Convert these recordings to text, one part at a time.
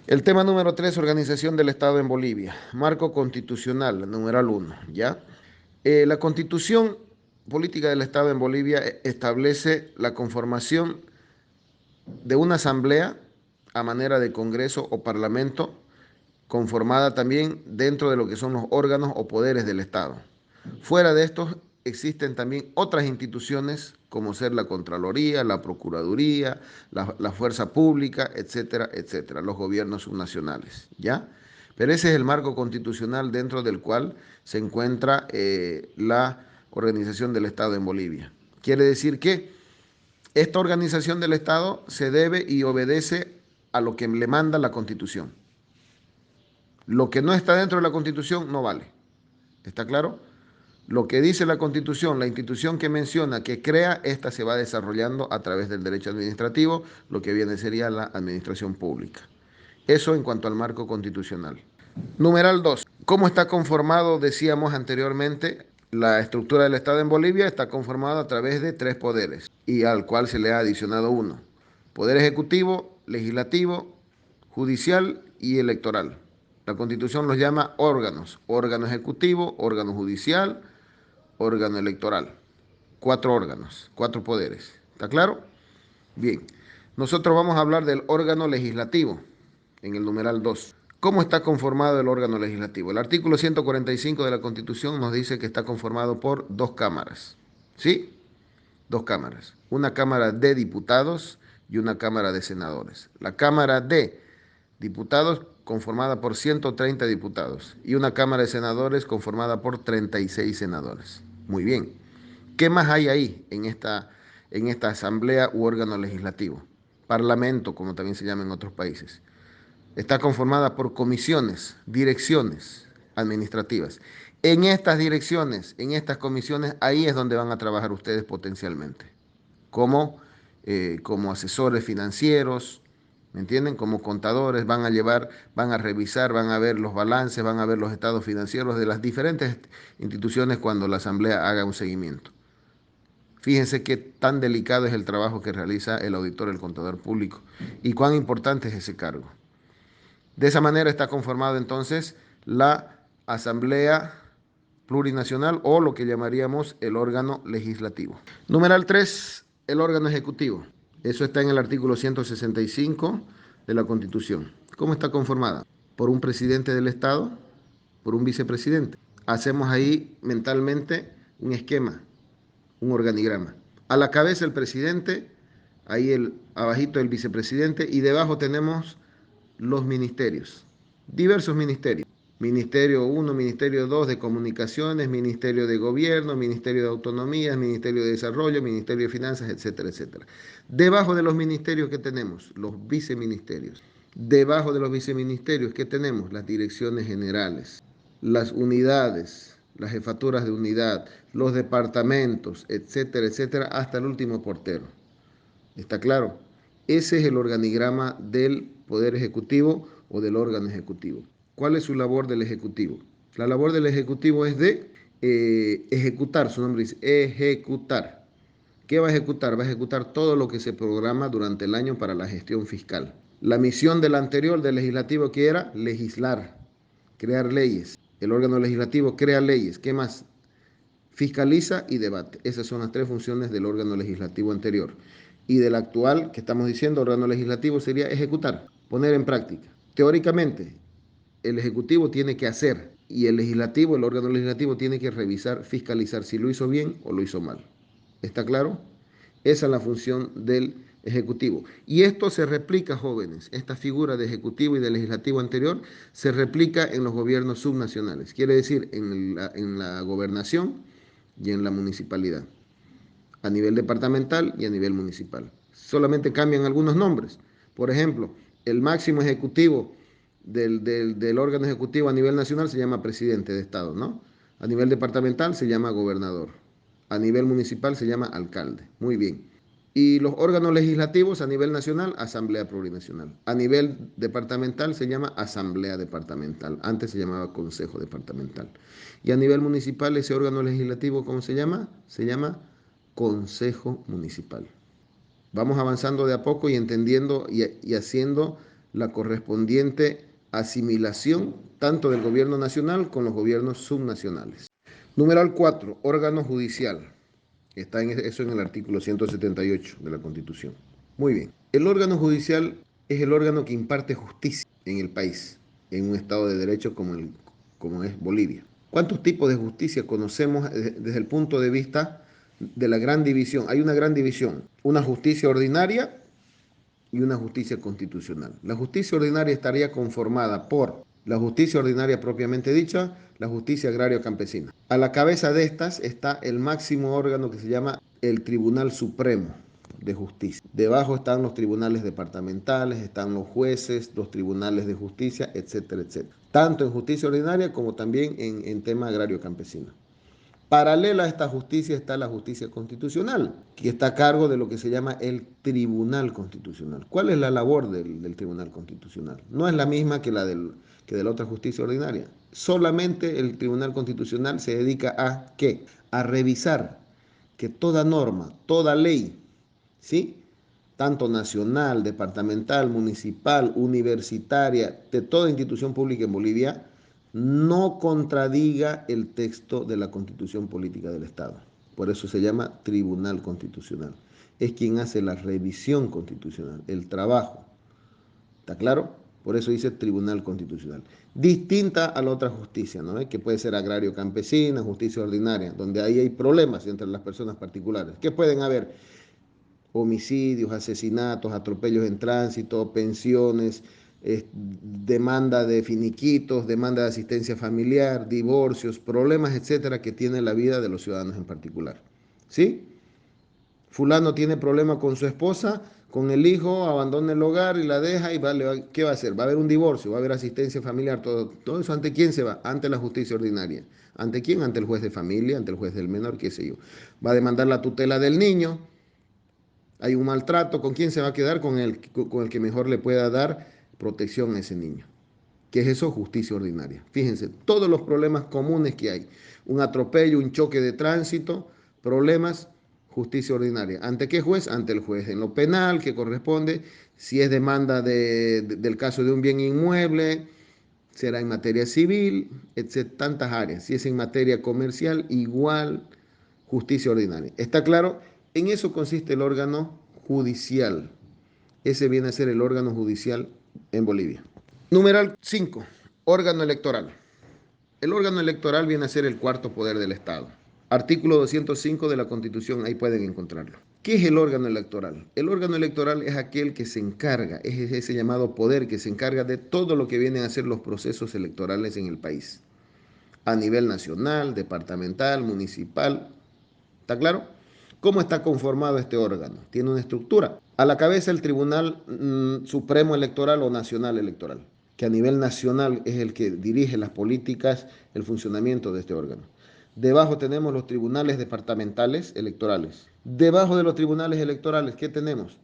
El tema número 3, organización del Estado en Bolivia. Marco constitucional, numeral 1, ¿ya? La constitución política del Estado en Bolivia establece la conformación de una asamblea a manera de congreso o parlamento, conformada también dentro de lo que son los órganos o poderes del Estado. Fuera de estos existen también otras instituciones como ser la Contraloría, la Procuraduría, la Fuerza Pública, etcétera, etcétera, los gobiernos subnacionales, ¿ya? Pero ese es el marco constitucional dentro del cual se encuentra la organización del Estado en Bolivia. Quiere decir que esta organización del Estado se debe y obedece a lo que le manda la Constitución. Lo que no está dentro de la Constitución no vale. ¿Está claro? Lo que dice la Constitución, la institución que menciona, que crea, esta se va desarrollando a través del derecho administrativo, lo que viene sería la administración pública. Eso en cuanto al marco constitucional. Numeral 2. ¿Cómo está conformado? Decíamos anteriormente, la estructura del Estado en Bolivia está conformada a través de tres poderes y al cual se le ha adicionado uno. Poder ejecutivo, legislativo, judicial y electoral. La Constitución los llama órganos, órgano ejecutivo, órgano judicial, órgano electoral. Cuatro órganos, cuatro poderes. ¿Está claro? Bien. Nosotros vamos a hablar del órgano legislativo en el numeral 2. ¿Cómo está conformado el órgano legislativo? El artículo 145 de la Constitución nos dice que está conformado por dos cámaras. ¿Sí? Dos cámaras. Una Cámara de Diputados y una Cámara de Senadores. La Cámara de Diputados conformada por 130 diputados y una Cámara de Senadores conformada por 36 senadores. Muy bien. ¿Qué más hay ahí en esta asamblea u órgano legislativo? Parlamento, como también se llama en otros países. Está conformada por comisiones, direcciones administrativas. En estas direcciones, en estas comisiones, ahí es donde van a trabajar ustedes potencialmente, como, como asesores financieros, ¿me entienden? Como contadores, van a llevar, van a revisar, van a ver los balances, van a ver los estados financieros de las diferentes instituciones cuando la Asamblea haga un seguimiento. Fíjense qué tan delicado es el trabajo que realiza el auditor, el contador público, y cuán importante es ese cargo. De esa manera está conformado entonces la Asamblea Plurinacional o lo que llamaríamos el órgano legislativo. Numeral 3, el órgano ejecutivo. Eso está en el artículo 165 de la Constitución. ¿Cómo está conformada? Por un presidente del Estado, por un vicepresidente. Hacemos ahí mentalmente un esquema, un organigrama. A la cabeza el presidente, ahí abajito el vicepresidente y debajo tenemos los ministerios, diversos ministerios. Ministerio 1, Ministerio 2 de Comunicaciones, Ministerio de Gobierno, Ministerio de Autonomías, Ministerio de Desarrollo, Ministerio de Finanzas, etcétera, etcétera. Debajo de los ministerios que tenemos, los viceministerios. Debajo de los viceministerios que tenemos, las direcciones generales, las unidades, las jefaturas de unidad, los departamentos, etcétera, etcétera, hasta el último portero. ¿Está claro? Ese es el organigrama del Poder Ejecutivo o del órgano ejecutivo. ¿Cuál es su labor del Ejecutivo? La labor del Ejecutivo es de ejecutar, su nombre dice ejecutar. ¿Qué va a ejecutar? Va a ejecutar todo lo que se programa durante el año para la gestión fiscal. La misión del anterior, del legislativo, que era legislar, crear leyes. El órgano legislativo crea leyes. ¿Qué más? Fiscaliza y debate. Esas son las tres funciones del órgano legislativo anterior. Y del actual, que estamos diciendo, órgano legislativo, sería ejecutar, poner en práctica. Teóricamente, el Ejecutivo tiene que hacer y el legislativo, el órgano legislativo, tiene que revisar, fiscalizar si lo hizo bien o lo hizo mal. ¿Está claro? Esa es la función del Ejecutivo. Y esto se replica, jóvenes, esta figura de Ejecutivo y de Legislativo anterior se replica en los gobiernos subnacionales, quiere decir en la gobernación y en la municipalidad, a nivel departamental y a nivel municipal. Solamente cambian algunos nombres. Por ejemplo, el máximo ejecutivo del órgano ejecutivo a nivel nacional se llama presidente de Estado, ¿no? A nivel departamental se llama gobernador. A nivel municipal se llama alcalde. Muy bien. Y los órganos legislativos a nivel nacional, Asamblea Plurinacional. A nivel departamental se llama Asamblea Departamental. Antes se llamaba Consejo Departamental. Y a nivel municipal, ese órgano legislativo, ¿cómo se llama? Se llama Consejo Municipal. Vamos avanzando de a poco y entendiendo y haciendo la correspondiente asimilación tanto del gobierno nacional con los gobiernos subnacionales. Numeral 4, órgano judicial. Está eso en el artículo 178 de la Constitución. Muy bien. El órgano judicial es el órgano que imparte justicia en el país, en un Estado de Derecho como es Bolivia. ¿Cuántos tipos de justicia conocemos desde el punto de vista de la gran división? Hay una gran división, una justicia ordinaria y una justicia constitucional. La justicia ordinaria estaría conformada por la justicia ordinaria propiamente dicha, la justicia agraria campesina. A la cabeza de estas está el máximo órgano que se llama el Tribunal Supremo de Justicia. Debajo están los tribunales departamentales, están los jueces, los tribunales de justicia, etcétera, etcétera. Tanto en justicia ordinaria como también en tema agrario campesino. Paralela a esta justicia está la justicia constitucional, que está a cargo de lo que se llama el Tribunal Constitucional. ¿Cuál es la labor del Tribunal Constitucional? No es la misma que que de la otra justicia ordinaria. Solamente el Tribunal Constitucional se dedica a ¿qué? A revisar que toda norma, toda ley, ¿sí? Tanto nacional, departamental, municipal, universitaria, de toda institución pública en Bolivia, no contradiga el texto de la Constitución Política del Estado. Por eso se llama Tribunal Constitucional. Es quien hace la revisión constitucional, el trabajo. ¿Está claro? Por eso dice Tribunal Constitucional. Distinta a la otra justicia, ¿no? Que puede ser agrario campesina, justicia ordinaria, donde ahí hay problemas entre las personas particulares. ¿Qué pueden haber? Homicidios, asesinatos, atropellos en tránsito, pensiones, demanda de finiquitos, demanda de asistencia familiar, divorcios, problemas, etcétera, que tiene la vida de los ciudadanos en particular. ¿Sí? Fulano tiene problema con su esposa, con el hijo, abandona el hogar y la deja y ¿qué va a hacer? Va a haber un divorcio, va a haber asistencia familiar, todo eso. ¿Ante quién se va? Ante la justicia ordinaria. ¿Ante quién? Ante el juez de familia, ante el juez del menor, qué sé yo. Va a demandar la tutela del niño. Hay un maltrato, ¿con quién se va a quedar? Con el que mejor le pueda dar protección a ese niño. ¿Qué es eso? Justicia ordinaria. Fíjense, todos los problemas comunes que hay. Un atropello, un choque de tránsito, problemas, justicia ordinaria. ¿Ante qué juez? Ante el juez. En lo penal, que corresponde, si es demanda del caso de un bien inmueble, será en materia civil, etc. Tantas áreas. Si es en materia comercial, igual justicia ordinaria. ¿Está claro? En eso consiste el órgano judicial. Ese viene a ser el órgano judicial en Bolivia. Numeral 5. Órgano electoral. El órgano electoral viene a ser el cuarto poder del Estado. Artículo 205 de la Constitución, ahí pueden encontrarlo. ¿Qué es el órgano electoral? El órgano electoral es aquel que se encarga, es ese llamado poder que se encarga de todo lo que vienen a ser los procesos electorales en el país. A nivel nacional, departamental, municipal. ¿Está claro? ¿Cómo está conformado este órgano? Tiene una estructura. A la cabeza el Tribunal Supremo Electoral o Nacional Electoral, que a nivel nacional es el que dirige las políticas, el funcionamiento de este órgano. Debajo tenemos los tribunales departamentales electorales. Debajo de los tribunales electorales, ¿qué tenemos?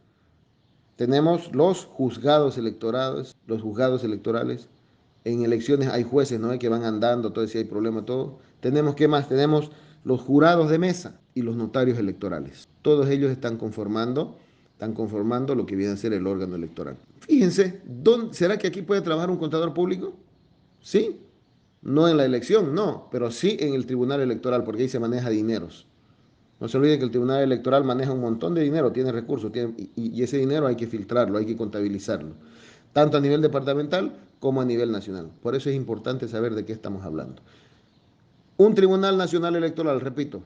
Tenemos los juzgados electorales, En elecciones hay jueces, ¿no? Que van andando, todo si hay problema, todo. Tenemos, ¿qué más? Tenemos los jurados de mesa y los notarios electorales. Todos ellos están conformando lo que viene a ser el órgano electoral. Fíjense, ¿será que aquí puede trabajar un contador público? Sí, no en la elección, no, pero sí en el tribunal electoral, porque ahí se maneja dineros. No se olviden que el tribunal electoral maneja un montón de dinero, tiene recursos, y ese dinero hay que filtrarlo, hay que contabilizarlo, tanto a nivel departamental como a nivel nacional. Por eso es importante saber de qué estamos hablando. Un Tribunal Nacional Electoral, repito,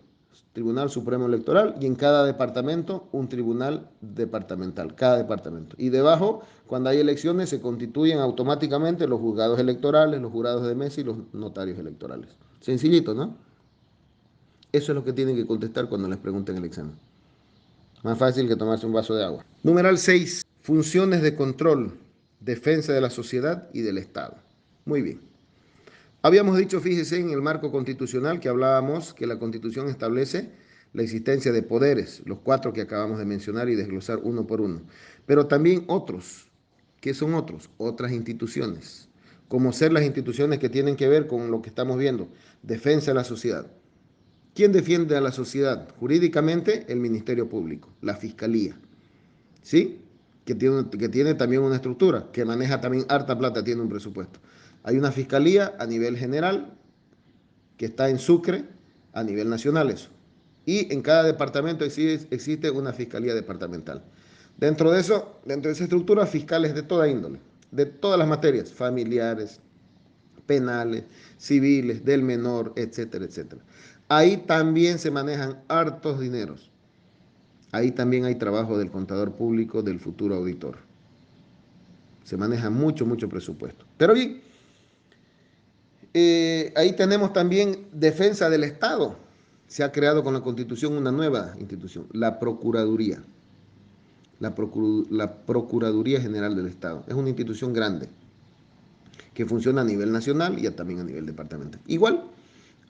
Tribunal Supremo Electoral, y en cada departamento un tribunal departamental, cada departamento. Y debajo, cuando hay elecciones, se constituyen automáticamente los juzgados electorales, los jurados de mesa y los notarios electorales. Sencillito, ¿no? Eso es lo que tienen que contestar cuando les pregunten el examen. Más fácil que tomarse un vaso de agua. Numeral 6. Funciones de control, defensa de la sociedad y del Estado. Muy bien. Habíamos dicho, fíjese, en el marco constitucional que hablábamos que la Constitución establece la existencia de poderes, los 4 que acabamos de mencionar y desglosar uno por uno. Pero también otros. ¿Qué son otros? Otras instituciones. Como ser las instituciones que tienen que ver con lo que estamos viendo. Defensa de la sociedad. ¿Quién defiende a la sociedad? Jurídicamente, el Ministerio Público, la Fiscalía. ¿Sí? que tiene también una estructura, que maneja también harta plata, tiene un presupuesto. Hay una fiscalía a nivel general que está en Sucre a nivel nacional eso. Y en cada departamento existe una fiscalía departamental. Dentro de eso, dentro de esa estructura, fiscales de toda índole, de todas las materias, familiares, penales, civiles, del menor, etcétera, etcétera. Ahí también se manejan hartos dineros. Ahí también hay trabajo del contador público, del futuro auditor. Se maneja mucho, mucho presupuesto. Pero bien, ahí tenemos también defensa del Estado. Se ha creado con la Constitución una nueva institución, la Procuraduría. La Procuraduría General del Estado. Es una institución grande que funciona a nivel nacional y también a nivel departamental. Igual,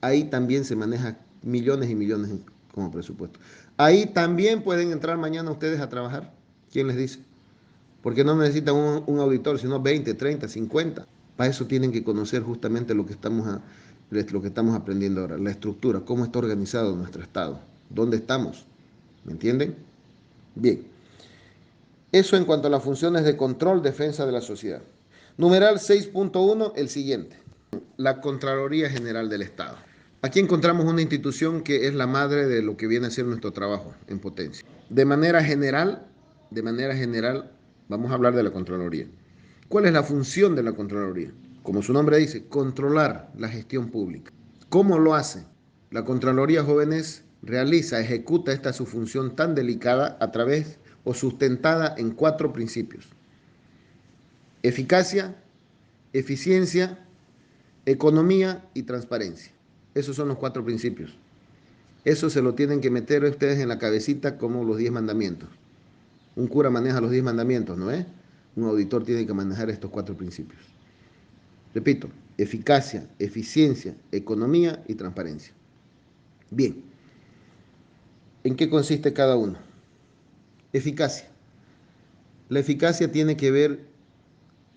ahí también se maneja millones y millones como presupuesto. Ahí también pueden entrar mañana ustedes a trabajar. ¿Quién les dice? Porque no necesitan un auditor, sino 20, 30, 50. Para eso tienen que conocer justamente lo que estamos aprendiendo ahora, la estructura, cómo está organizado nuestro Estado, dónde estamos. ¿Me entienden? Bien. Eso en cuanto a las funciones de control, defensa de la sociedad. Numeral 6.1, el siguiente. La Contraloría General del Estado. Aquí encontramos una institución que es la madre de lo que viene a ser nuestro trabajo en potencia. De manera general, vamos a hablar de la Contraloría. ¿Cuál es la función de la Contraloría? Como su nombre dice, controlar la gestión pública. ¿Cómo lo hace? La Contraloría, jóvenes, ejecuta esta su función tan delicada a través o sustentada en 4 principios. Eficacia, eficiencia, economía y transparencia. Esos son los 4 principios. Eso se lo tienen que meter ustedes en la cabecita como los 10 mandamientos. Un cura maneja los 10 mandamientos, ¿no es? Un auditor tiene que manejar estos 4 principios. Repito, eficacia, eficiencia, economía y transparencia. Bien, ¿en qué consiste cada uno? Eficacia. La eficacia tiene que ver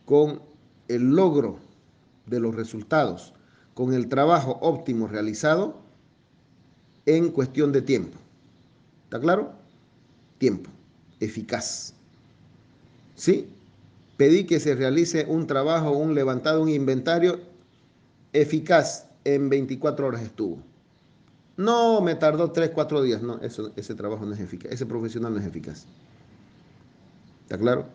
con el logro de los resultados, con el trabajo óptimo realizado en cuestión de tiempo. ¿Está claro? Tiempo, eficaz. ¿Sí? Pedí que se realice un trabajo, un levantado, un inventario eficaz. En 24 horas estuvo. No, me tardó 3, 4 días. No, ese trabajo no es eficaz. Ese profesional no es eficaz. ¿Está claro?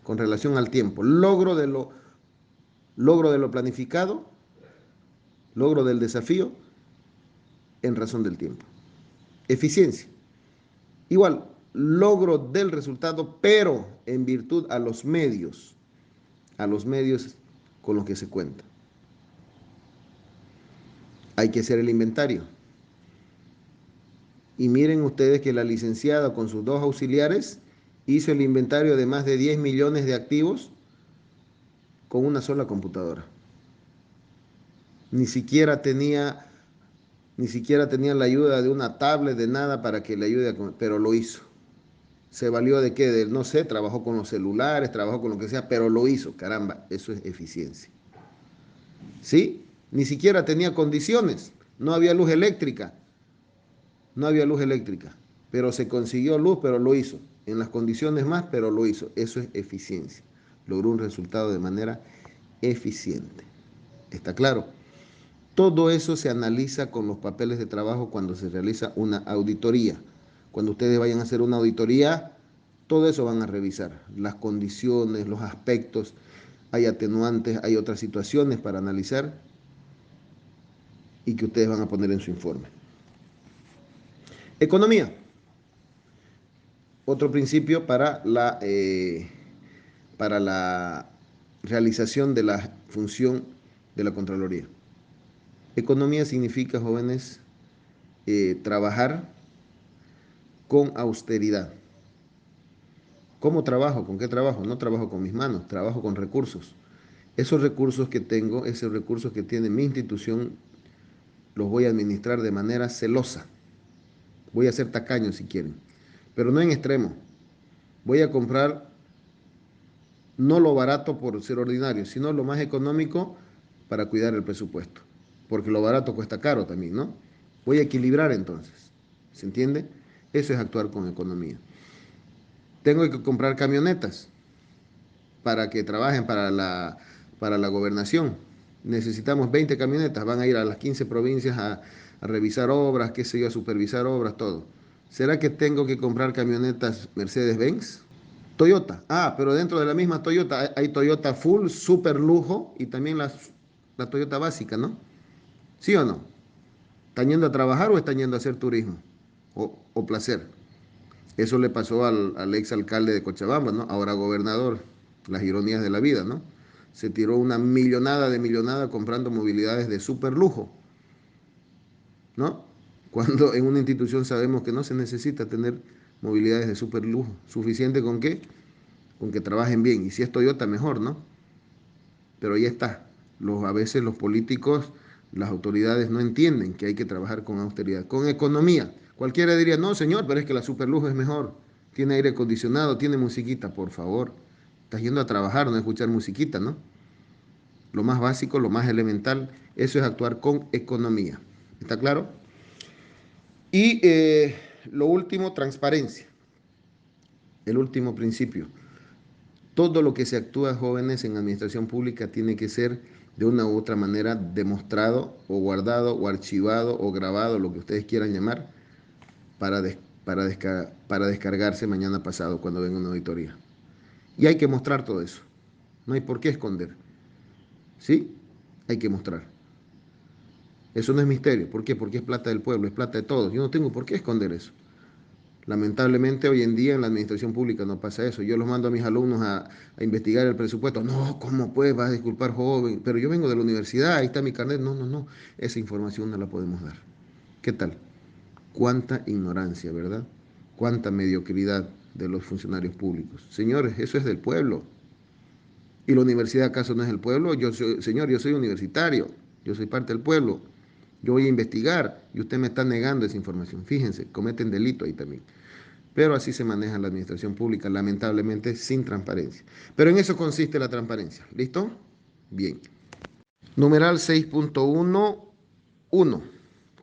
Con relación al tiempo. Logro de lo planificado, logro del desafío en razón del tiempo. Eficiencia. Igual, logro del resultado, pero en virtud a los medios con los que se cuenta. Hay que hacer el inventario. Y miren ustedes que la licenciada con sus 2 auxiliares hizo el inventario de más de 10 millones de activos con una sola computadora. Ni siquiera tenía, ni siquiera tenía la ayuda de una tablet, de nada para que le ayude, pero lo hizo. ¿Se valió de qué? No sé, trabajó con los celulares, trabajó con lo que sea, pero lo hizo. Caramba, eso es eficiencia. ¿Sí? Ni siquiera tenía condiciones. No había luz eléctrica. No había luz eléctrica. Pero se consiguió luz, pero lo hizo. En las condiciones más, pero lo hizo. Eso es eficiencia. Logró un resultado de manera eficiente. ¿Está claro? Todo eso se analiza con los papeles de trabajo cuando se realiza una auditoría. Cuando ustedes vayan a hacer una auditoría, todo eso van a revisar. Las condiciones, los aspectos, hay atenuantes, hay otras situaciones para analizar y que ustedes van a poner en su informe. Economía. Otro principio para la realización de la función de la Contraloría. Economía significa, jóvenes, trabajar con austeridad. ¿Cómo trabajo? ¿Con qué trabajo? No trabajo con mis manos, trabajo con recursos. Esos recursos que tengo, esos recursos que tiene mi institución, los voy a administrar de manera celosa. Voy a ser tacaño si quieren, pero no en extremo. Voy a comprar no lo barato por ser ordinario, sino lo más económico para cuidar el presupuesto. Porque lo barato cuesta caro también, ¿no? Voy a equilibrar entonces. ¿Se entiende? Eso es actuar con economía. tengo que comprar camionetas para que trabajen para la gobernación. Necesitamos 20 camionetas, van a ir a las 15 provincias a revisar obras, qué sé yo, a supervisar obras, todo. ¿Será que tengo que comprar camionetas Mercedes-Benz? Toyota. Ah, pero dentro de la misma Toyota hay Toyota Full, super lujo y también la Toyota básica, ¿no? ¿Sí o no? ¿Están yendo a trabajar o están yendo a hacer turismo? O placer. Eso le pasó al ex alcalde de Cochabamba, ¿no? Ahora gobernador. Las ironías de la vida, ¿no? Se tiró una millonada de millonada comprando movilidades de super lujo, ¿no? Cuando en una institución sabemos que no se necesita tener movilidades de super lujo. ¿Suficiente con qué? Con que trabajen bien. Y si es Toyota, mejor, ¿no? Pero ya está. A veces los políticos, las autoridades no entienden que hay que trabajar con austeridad, con economía. Cualquiera diría, no, señor, pero es que la superlujo es mejor. Tiene aire acondicionado, tiene musiquita, por favor. Estás yendo a trabajar, no a escuchar musiquita, ¿no? Lo más básico, lo más elemental, eso es actuar con economía. ¿Está claro? Y lo último, transparencia. El último principio. Todo lo que se actúa, jóvenes, en administración pública tiene que ser de una u otra manera demostrado o guardado o archivado o grabado, lo que ustedes quieran llamar, para, para descargarse mañana pasado cuando venga una auditoría. Y hay que mostrar todo eso. No hay por qué esconder. ¿Sí? Hay que mostrar. Eso no es misterio. ¿Por qué? Porque es plata del pueblo, es plata de todos. Yo no tengo por qué esconder eso. Lamentablemente hoy en día en la administración pública no pasa eso. Yo los mando a mis alumnos a investigar el presupuesto. No, ¿cómo pues? Vas a disculpar, joven. Pero yo vengo de la universidad, ahí está mi carnet. No, no, no. Esa información no la podemos dar. ¿Qué tal? Cuánta ignorancia, ¿verdad? Cuánta mediocridad de los funcionarios públicos. Señores, eso es del pueblo. ¿Y la universidad acaso no es del pueblo? Señor, yo soy universitario. Yo soy parte del pueblo. Yo voy a investigar y usted me está negando esa información. Fíjense, cometen delito ahí también. Pero así se maneja la administración pública, lamentablemente sin transparencia. Pero en eso consiste la transparencia. ¿Listo? Bien. Numeral 6.1.1.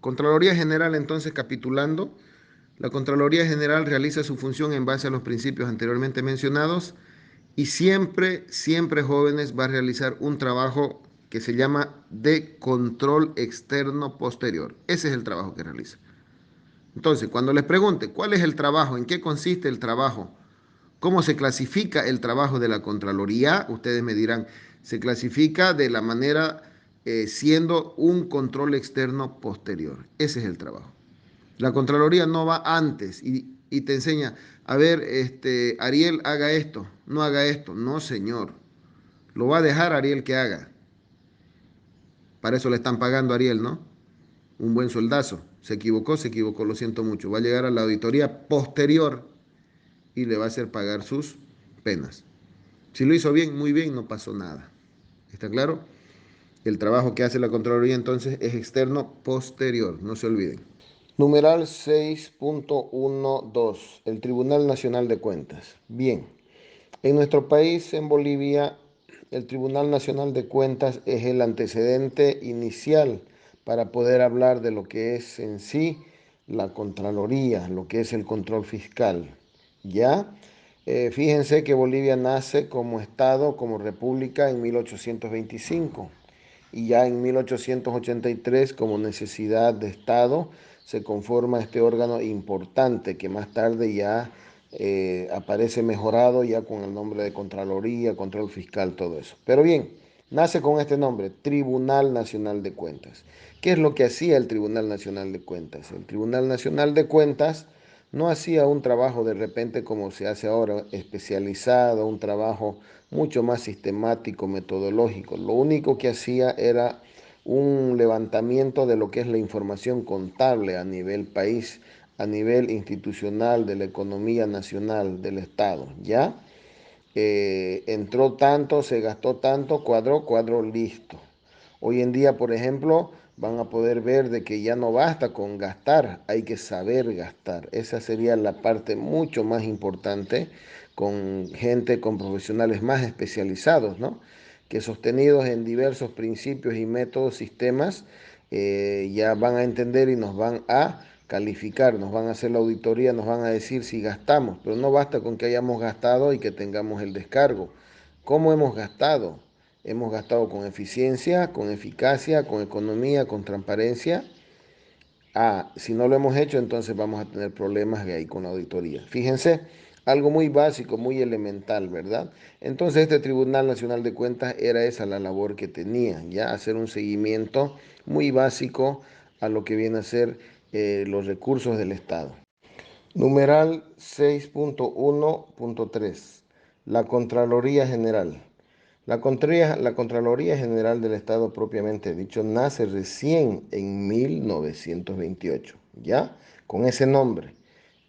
Contraloría General, entonces, capitulando. La Contraloría General realiza su función en base a los principios anteriormente mencionados y siempre, siempre, jóvenes, va a realizar un trabajo que se llama de control externo posterior. Ese es el trabajo que realiza. Entonces, cuando les pregunte cuál es el trabajo, en qué consiste el trabajo, cómo se clasifica el trabajo de la Contraloría, ustedes me dirán, se clasifica de la manera siendo un control externo posterior. Ese es el trabajo. La Contraloría no va antes y te enseña, a ver, Ariel, haga esto, no haga esto. No, señor. Lo va a dejar Ariel que haga. Para eso le están pagando a Ariel, ¿no? Un buen sueldazo. Se equivocó, lo siento mucho. Va a llegar a la auditoría posterior y le va a hacer pagar sus penas. Si lo hizo bien, muy bien, no pasó nada. ¿Está claro? El trabajo que hace la Contraloría entonces es externo posterior, no se olviden. Numeral 6.12. El Tribunal Nacional de Cuentas. Bien, en nuestro país, en Bolivia, el Tribunal Nacional de Cuentas es el antecedente inicial para poder hablar de lo que es en sí la Contraloría, lo que es el control fiscal. ¿Ya? Fíjense que Bolivia nace como Estado, como República en 1825 y ya en 1883 como necesidad de Estado se conforma este órgano importante que más tarde ya aparece mejorado ya con el nombre de Contraloría, Control Fiscal, todo eso. Pero bien, nace con este nombre, Tribunal Nacional de Cuentas. ¿Qué es lo que hacía el Tribunal Nacional de Cuentas? El Tribunal Nacional de Cuentas no hacía un trabajo de repente como se hace ahora, especializado, un trabajo mucho más sistemático, metodológico. Lo único que hacía era un levantamiento de lo que es la información contable a nivel país, a nivel institucional, de la economía nacional, del Estado, ¿ya? Entró tanto, se gastó tanto, cuadró, listo. Hoy en día, por ejemplo, van a poder ver de que ya no basta con gastar, hay que saber gastar. Esa sería la parte mucho más importante con gente, con profesionales más especializados, ¿no? Que sostenidos en diversos principios y métodos, sistemas, ya van a entender y nos van a calificar, nos van a hacer la auditoría, nos van a decir si gastamos, pero no basta con que hayamos gastado y que tengamos el descargo. ¿Cómo hemos gastado? Hemos gastado con eficiencia, con eficacia, con economía, con transparencia. Si no lo hemos hecho, entonces vamos a tener problemas ahí con la auditoría. Fíjense, algo muy básico, muy elemental, ¿verdad? Entonces este Tribunal Nacional de Cuentas era esa la labor que tenía, ya hacer un seguimiento muy básico a lo que viene a ser los recursos del Estado. Numeral 6.1.3. La Contraloría General. La Contraloría General del Estado propiamente dicho nace recién en 1928, ¿ya? Con ese nombre.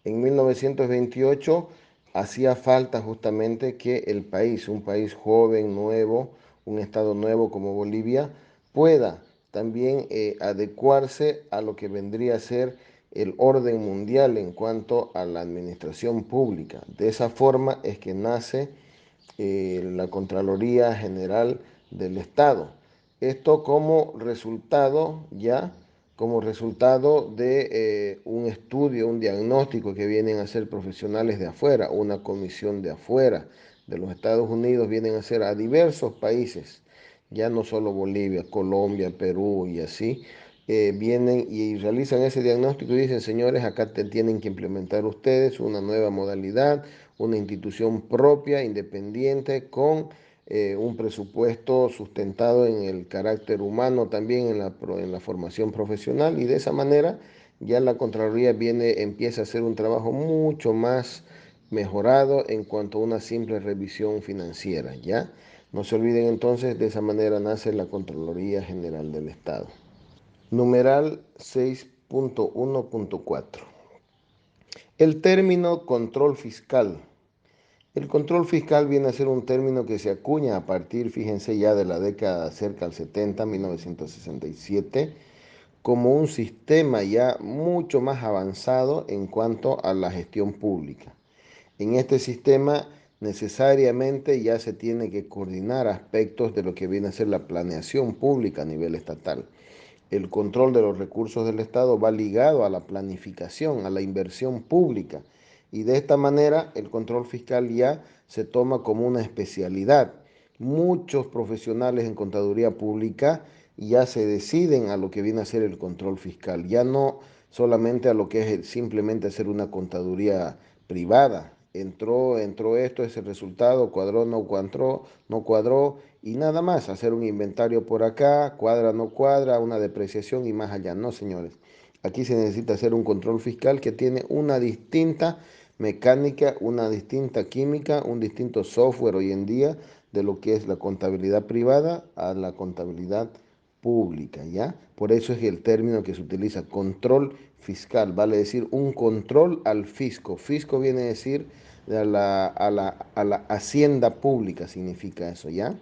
En 1928 hacía falta justamente que el país, un país joven, nuevo, un Estado nuevo como Bolivia, pueda también adecuarse a lo que vendría a ser el orden mundial en cuanto a la administración pública. De esa forma es que nace la Contraloría General del Estado. Esto como resultado, ya, como resultado de un estudio, un diagnóstico que vienen a hacer profesionales de afuera, una comisión de afuera, de los Estados Unidos, vienen a hacer a diversos países, ya no solo Bolivia, Colombia, Perú y así, vienen y realizan ese diagnóstico y dicen, señores, acá tienen que implementar ustedes una nueva modalidad, una institución propia, independiente, con un presupuesto sustentado en el carácter humano, también en la formación profesional, y de esa manera ya la Contraloría empieza a hacer un trabajo mucho más mejorado en cuanto a una simple revisión financiera, ¿ya? No se olviden entonces, de esa manera nace la Contraloría General del Estado. Numeral 6.1.4. El término control fiscal. El control fiscal viene a ser un término que se acuña a partir, fíjense, ya de la década cerca del 70, 1967, como un sistema ya mucho más avanzado en cuanto a la gestión pública. En este sistema necesariamente ya se tiene que coordinar aspectos de lo que viene a ser la planeación pública a nivel estatal. El control de los recursos del Estado va ligado a la planificación, a la inversión pública. Y de esta manera el control fiscal ya se toma como una especialidad. Muchos profesionales en contaduría pública ya se deciden a lo que viene a ser el control fiscal, ya no solamente a lo que es simplemente hacer una contaduría privada. Entró esto, es el resultado, cuadró, no cuadró, y nada más, hacer un inventario por acá, cuadra, no cuadra, una depreciación y más allá. No, señores. Aquí se necesita hacer un control fiscal que tiene una distinta mecánica, una distinta química, un distinto software hoy en día de lo que es la contabilidad privada a la contabilidad pública, ¿ya? Por eso es el término que se utiliza, control fiscal, vale decir un control al fisco. Fisco viene a decir a la hacienda pública, significa eso, ¿ya?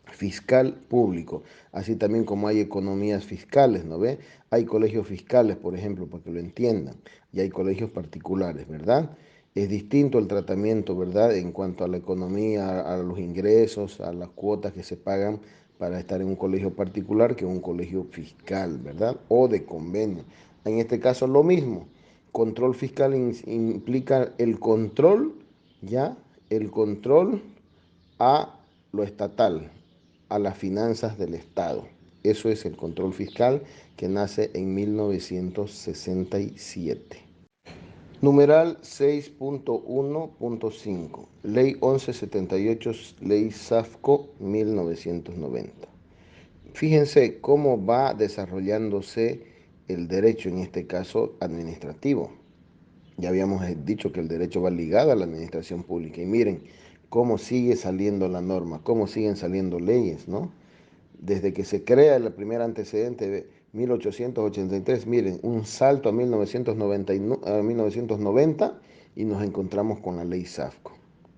Fiscal público, así también como hay economías fiscales, ¿no ve? Hay colegios fiscales, por ejemplo, para que lo entiendan, y hay colegios particulares, ¿verdad? Es distinto el tratamiento, ¿verdad? En cuanto a la economía, a los ingresos, a las cuotas que se pagan para estar en un colegio particular que en un colegio fiscal, ¿verdad? O de convenio. En este caso lo mismo. Control fiscal implica el control, ¿ya? El control a lo estatal, a las finanzas del Estado. Eso es el control fiscal que nace en 1967. Numeral 6.1.5. Ley 1178, Ley SAFCO 1990. Fíjense cómo va desarrollándose el derecho, en este caso administrativo. Ya habíamos dicho que el derecho va ligado a la administración pública. Y miren cómo sigue saliendo la norma, cómo siguen saliendo leyes, ¿no? Desde que se crea el primer antecedente de 1883, miren, un salto a 1990 y nos encontramos con la ley SAFCO.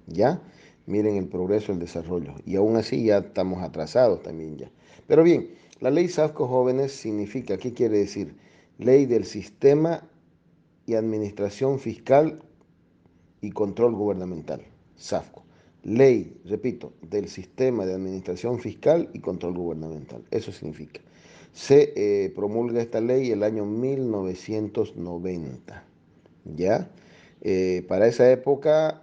¿Ya? Miren el progreso, el desarrollo. Y aún así ya estamos atrasados también ya. Pero bien, la ley SAFCO, jóvenes, significa, ¿qué quiere decir? Ley del Sistema y Administración Fiscal y Control Gubernamental, SAFCO. Ley, repito, del Sistema de Administración Fiscal y Control Gubernamental. Eso significa. Se promulga esta ley el año 1990, ¿ya? Para esa época,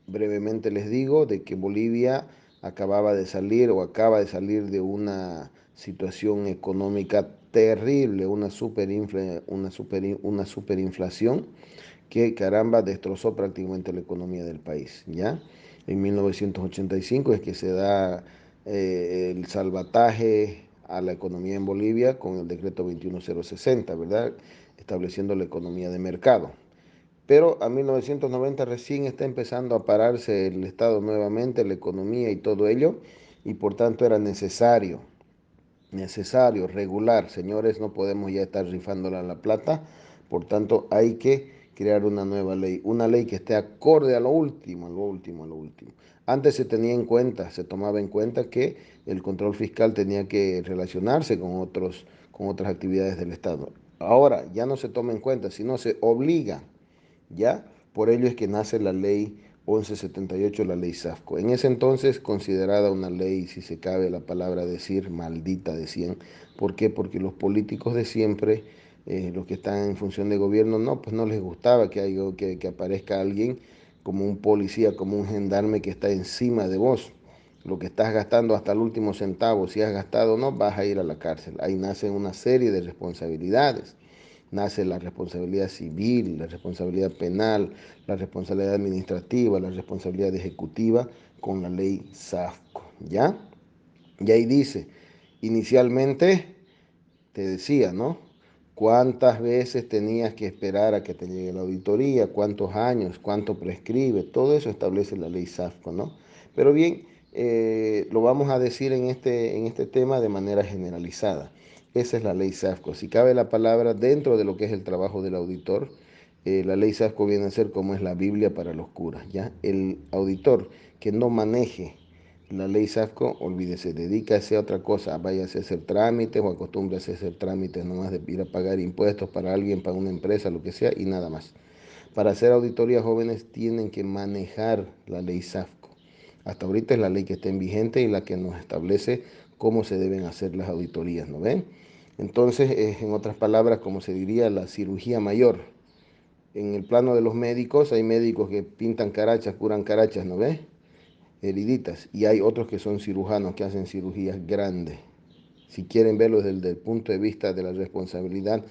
brevemente les digo, de que Bolivia acababa de salir o acaba de salir de una situación económica terrible, una superinflación que caramba destrozó prácticamente la economía del país, ¿ya? En 1985 es que se da el salvataje a la economía en Bolivia con el decreto 21060, ¿verdad? Estableciendo la economía de mercado. Pero a 1990 recién está empezando a pararse el Estado nuevamente, la economía y todo ello, y por tanto era necesario regular. Señores, no podemos ya estar rifándola la plata, por tanto hay que crear una ley que esté acorde a lo último, a lo último, a lo último. Antes se tenía en cuenta, se tomaba en cuenta que el control fiscal tenía que relacionarse con otras actividades del Estado. Ahora ya no se toma en cuenta, sino se obliga, ¿ya? Por ello es que nace la ley 1178, la ley SAFCO. En ese entonces considerada una ley, si se cabe la palabra decir, maldita decían. ¿Por qué? Porque los políticos de siempre, los que están en función de gobierno, no, pues no les gustaba que aparezca alguien como un policía, como un gendarme que está encima de vos. Lo que estás gastando hasta el último centavo, si has gastado o no, vas a ir a la cárcel. Ahí nacen una serie de responsabilidades. Nace la responsabilidad civil, la responsabilidad penal, la responsabilidad administrativa, la responsabilidad ejecutiva con la ley SAFCO, ¿ya? Y ahí dice, inicialmente te decía, ¿no? ¿Cuántas veces tenías que esperar a que te llegue la auditoría? ¿Cuántos años? ¿Cuánto prescribe? Todo eso establece la ley SAFCO, ¿no? Pero bien, lo vamos a decir en este tema de manera generalizada. Esa es la ley SAFCO. Si cabe la palabra dentro de lo que es el trabajo del auditor, la ley SAFCO viene a ser como es la Biblia para los curas, ¿ya? El auditor que no maneje la ley SAFCO, olvídese, dedícase a otra cosa, váyase a hacer trámites o acostúmbrase a hacer trámites nomás de ir a pagar impuestos para alguien, para una empresa, lo que sea, y nada más. Para hacer auditorías jóvenes tienen que manejar la ley SAFCO. Hasta ahorita es la ley que está en vigente y la que nos establece cómo se deben hacer las auditorías, ¿no ven? Entonces, en otras palabras, como se diría, la cirugía mayor. En el plano de los médicos, hay médicos que pintan carachas, curan carachas, ¿no ves? Heriditas. Y hay otros que son cirujanos que hacen cirugías grandes. Si quieren verlo desde el punto de vista de la responsabilidad,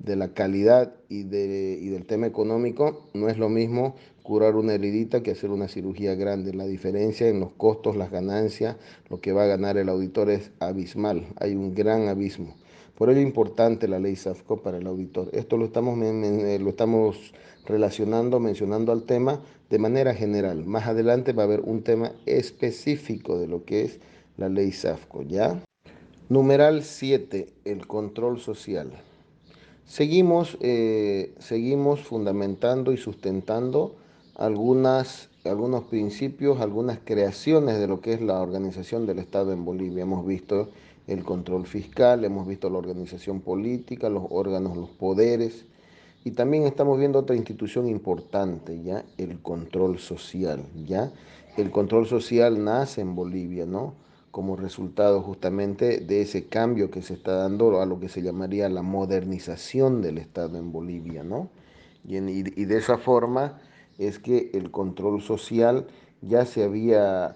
de la calidad y del tema económico, no es lo mismo curar una heridita que hacer una cirugía grande. La diferencia en los costos, las ganancias, lo que va a ganar el auditor es abismal. Hay un gran abismo. Por ello es importante la ley SAFCO para el auditor. Esto lo estamos relacionando, mencionando al tema de manera general. Más adelante va a haber un tema específico de lo que es la ley SAFCO, ¿ya? Numeral 7, el control social. Seguimos fundamentando y sustentando algunos principios, algunas creaciones de lo que es la organización del Estado en Bolivia. Hemos visto el control fiscal, hemos visto la organización política, los órganos, los poderes, y también estamos viendo otra institución importante, ¿ya? El control social, ¿ya? El control social nace en Bolivia, ¿no? Como resultado justamente de ese cambio que se está dando a lo que se llamaría la modernización del Estado en Bolivia, ¿no? Y de esa forma es que el control social ya se había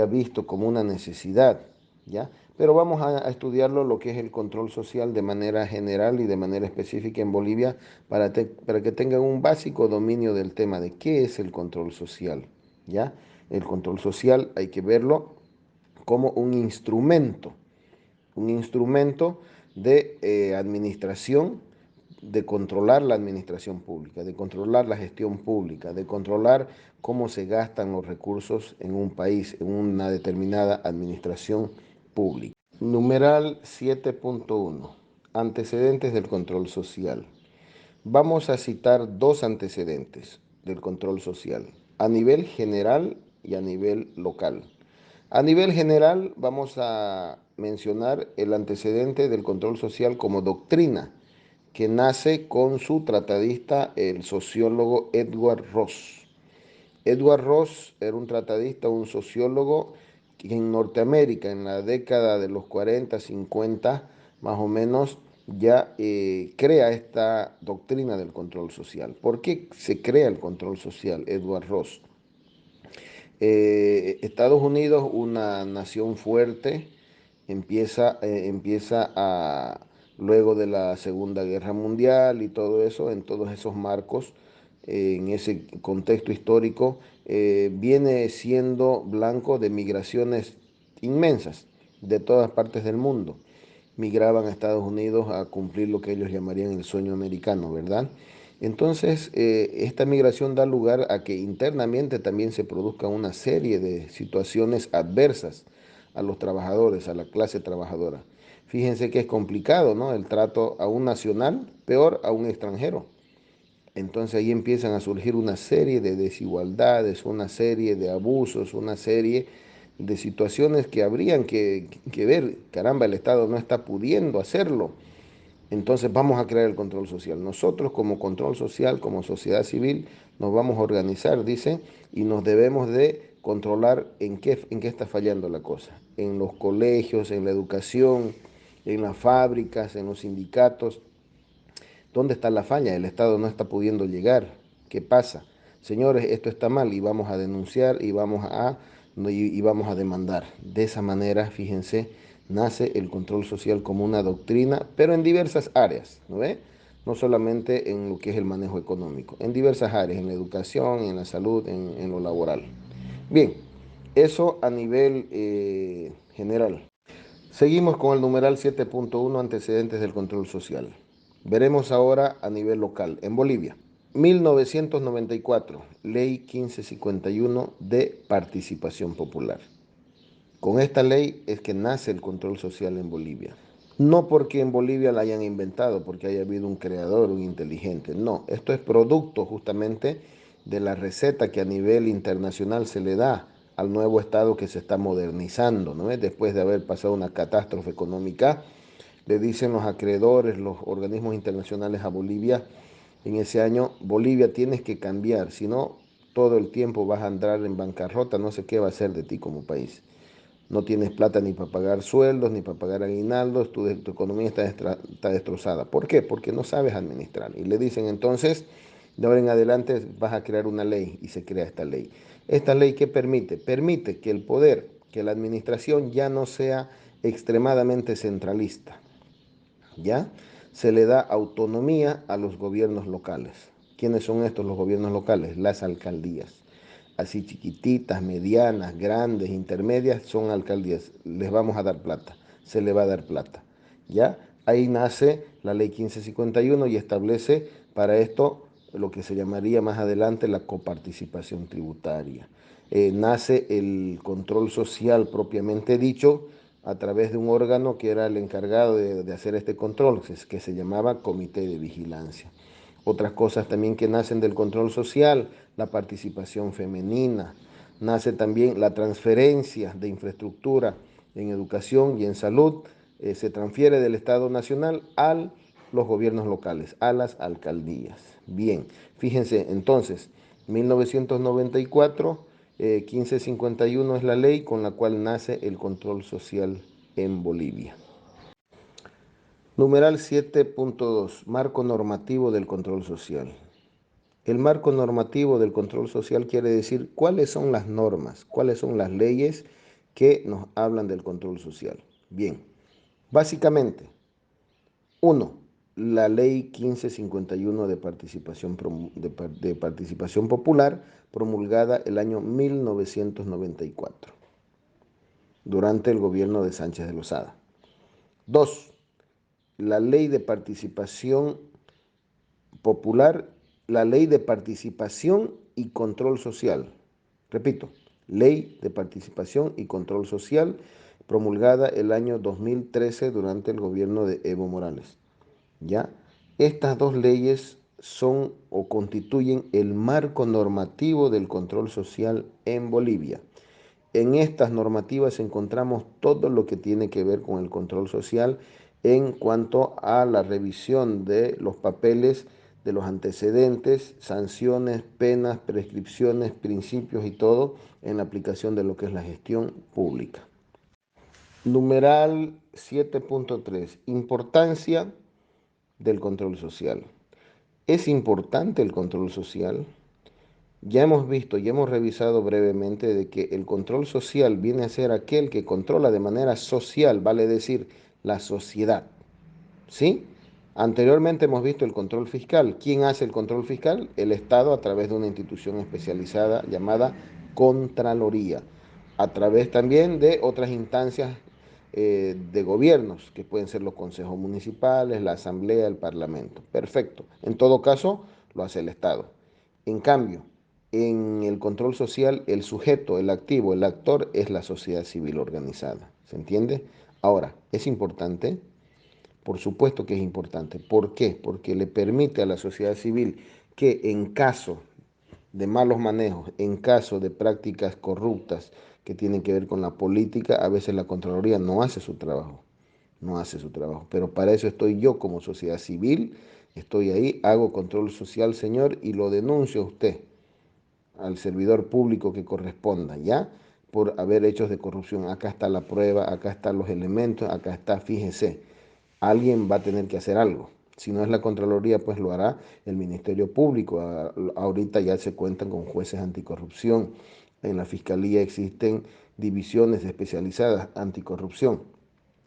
visto como una necesidad, ¿ya? Pero vamos a estudiarlo lo que es el control social de manera general y de manera específica en Bolivia para que tengan un básico dominio del tema de qué es el control social, ¿ya? El control social hay que verlo como un instrumento de administración, de controlar la administración pública, de controlar la gestión pública, de controlar cómo se gastan los recursos en un país, en una determinada administración pública. Numeral 7.1. Antecedentes del control social. Vamos a citar dos antecedentes del control social, a nivel general y a nivel local. A nivel general vamos a mencionar el antecedente del control social como doctrina, que nace con su tratadista, el sociólogo Edward Ross. Edward Ross era un tratadista, un sociólogo que en Norteamérica, en la década de los 40, 50, más o menos ya crea esta doctrina del control social. ¿Por qué se crea el control social, Edward Ross? Estados Unidos, una nación fuerte, empieza luego de la Segunda Guerra Mundial y todo eso, en todos esos marcos, en ese contexto histórico, viene siendo blanco de migraciones inmensas de todas partes del mundo. Migraban a Estados Unidos a cumplir lo que ellos llamarían el sueño americano, ¿verdad? Entonces, esta migración da lugar a que internamente también se produzca una serie de situaciones adversas a los trabajadores, a la clase trabajadora. Fíjense que es complicado, ¿no? El trato a un nacional, peor a un extranjero. Entonces ahí empiezan a surgir una serie de desigualdades, una serie de abusos, una serie de situaciones que habrían que ver. Caramba, el Estado no está pudiendo hacerlo. Entonces vamos a crear el control social. Nosotros como control social, como sociedad civil, nos vamos a organizar, dice, y nos debemos de controlar en qué está fallando la cosa. En los colegios, en la educación, en las fábricas, en los sindicatos. ¿Dónde está la falla? El Estado no está pudiendo llegar. ¿Qué pasa? Señores, esto está mal y vamos a denunciar y vamos a demandar. De esa manera, fíjense, nace el control social como una doctrina, pero en diversas áreas, ¿no ve? No solamente en lo que es el manejo económico, en diversas áreas, en la educación, en la salud, en lo laboral. Bien, eso a nivel general. Seguimos con el numeral 7.1, antecedentes del control social. Veremos ahora a nivel local, en Bolivia. 1994, Ley 1551 de participación popular. Con esta ley es que nace el control social en Bolivia. No porque en Bolivia la hayan inventado, porque haya habido un creador, un inteligente. No, esto es producto justamente de la receta que a nivel internacional se le da al nuevo Estado que se está modernizando, ¿no? Después de haber pasado una catástrofe económica, le dicen los acreedores, los organismos internacionales a Bolivia en ese año: Bolivia, tienes que cambiar, si no, todo el tiempo vas a andar en bancarrota, no sé qué va a hacer de ti como país. No tienes plata ni para pagar sueldos, ni para pagar aguinaldos, tu economía está destrozada. ¿Por qué? Porque no sabes administrar. Y le dicen entonces, de ahora en adelante vas a crear una ley, y se crea esta ley. ¿Esta ley qué permite? Permite que el poder, que la administración ya no sea extremadamente centralista, ¿ya? Se le da autonomía a los gobiernos locales. ¿Quiénes son estos los gobiernos locales? Las alcaldías. Así chiquititas, medianas, grandes, intermedias, son alcaldías. Les vamos a dar plata, se le va a dar plata. ¿Ya? Ahí nace la ley 1551 y establece para esto lo que se llamaría más adelante la coparticipación tributaria. Nace el control social propiamente dicho, a través de un órgano que era el encargado de hacer este control, que se llamaba Comité de Vigilancia. Otras cosas también que nacen del control social: la participación femenina, nace también la transferencia de infraestructura en educación y en salud, se transfiere del Estado Nacional a los gobiernos locales, a las alcaldías. Bien, fíjense entonces, 1994, 1551 es la ley con la cual nace el control social en Bolivia. Numeral 7.2, marco normativo del control social. El marco normativo del control social quiere decir cuáles son las normas, cuáles son las leyes que nos hablan del control social. Bien, básicamente, uno, la ley 1551 de participación popular, promulgada el año 1994, durante el gobierno de Sánchez de Lozada. Dos, la ley de participación popular, la ley de participación y control social. Repito, ley de participación y control social, promulgada el año 2013 durante el gobierno de Evo Morales. ¿Ya? Estas dos leyes son o constituyen el marco normativo del control social en Bolivia. En estas normativas encontramos todo lo que tiene que ver con el control social en cuanto a la revisión de los papeles, de los antecedentes, sanciones, penas, prescripciones, principios y todo en la aplicación de lo que es la gestión pública. Numeral 7.3. Importancia del control social. ¿Es importante el control social? Ya hemos visto, ya hemos revisado brevemente de que el control social viene a ser aquel que controla de manera social, vale decir, la sociedad. ¿Sí? Anteriormente hemos visto el control fiscal. ¿Quién hace el control fiscal? El Estado a través de una institución especializada llamada Contraloría, a través también de otras instancias de gobiernos, que pueden ser los consejos municipales, la asamblea, el parlamento. Perfecto. En todo caso, lo hace el Estado. En cambio, en el control social, el sujeto, el activo, el actor es la sociedad civil organizada. ¿Se entiende? Ahora, es importante. Por supuesto que es importante. ¿Por qué? Porque le permite a la sociedad civil que en caso de malos manejos, en caso de prácticas corruptas que tienen que ver con la política, a veces la Contraloría no hace su trabajo, no hace su trabajo. Pero para eso estoy yo como sociedad civil, estoy ahí, hago control social, señor, y lo denuncio a usted, al servidor público que corresponda, ¿ya? Por haber hechos de corrupción. Acá está la prueba, acá están los elementos, acá está, fíjese, alguien va a tener que hacer algo. Si no es la Contraloría, pues lo hará el Ministerio Público. Ahorita ya se cuentan con jueces anticorrupción. En la Fiscalía existen divisiones especializadas anticorrupción.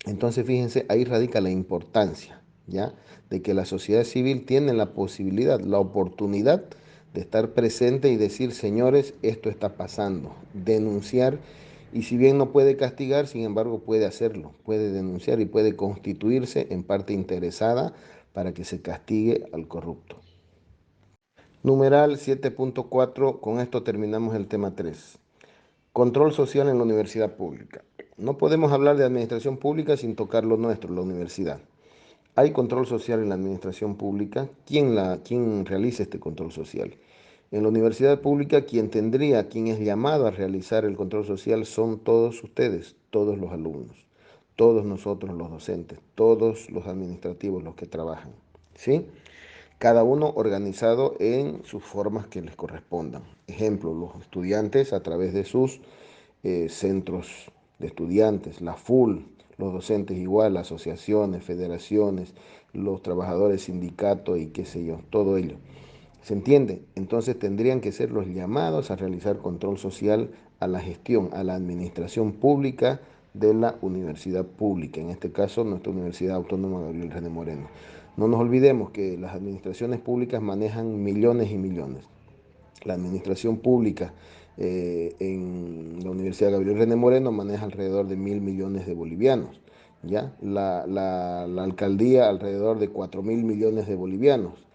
Entonces, fíjense, ahí radica la importancia, ¿ya? De que la sociedad civil tiene la posibilidad, la oportunidad de estar presente y decir, señores, esto está pasando, denunciar, y si bien no puede castigar, sin embargo puede hacerlo, puede denunciar y puede constituirse en parte interesada para que se castigue al corrupto. Numeral 7.4, con esto terminamos el tema 3. Control social en la universidad pública. No podemos hablar de administración pública sin tocar lo nuestro, la universidad. ¿Hay control social en la administración pública? ¿Quién realiza este control social? En la universidad pública, quien es llamado a realizar el control social son todos ustedes, todos los alumnos, todos nosotros los docentes, todos los administrativos, los que trabajan, ¿sí? Cada uno organizado en sus formas que les correspondan. Ejemplo, los estudiantes a través de sus centros de estudiantes, la FUL, los docentes igual, asociaciones, federaciones, los trabajadores, sindicatos y qué sé yo, todo ello. ¿Se entiende? Entonces tendrían que ser los llamados a realizar control social a la gestión, a la administración pública de la universidad pública, en este caso nuestra Universidad Autónoma Gabriel René Moreno. No nos olvidemos que las administraciones públicas manejan millones y millones. La administración pública en la Universidad Gabriel René Moreno maneja alrededor de 1.000 millones de bolivianos. ¿Ya? La alcaldía alrededor de 4.000 millones de bolivianos.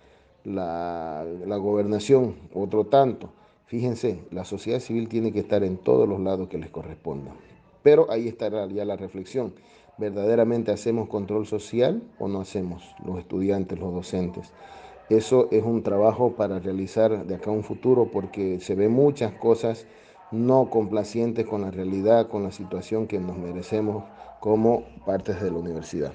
La gobernación otro tanto. Fíjense, la sociedad civil tiene que estar en todos los lados que les corresponda. Pero ahí estará ya la reflexión. ¿Verdaderamente hacemos control social o no hacemos los estudiantes, los docentes? Eso es un trabajo para realizar de acá a un futuro porque se ven muchas cosas no complacientes con la realidad, con la situación que nos merecemos como partes de la universidad.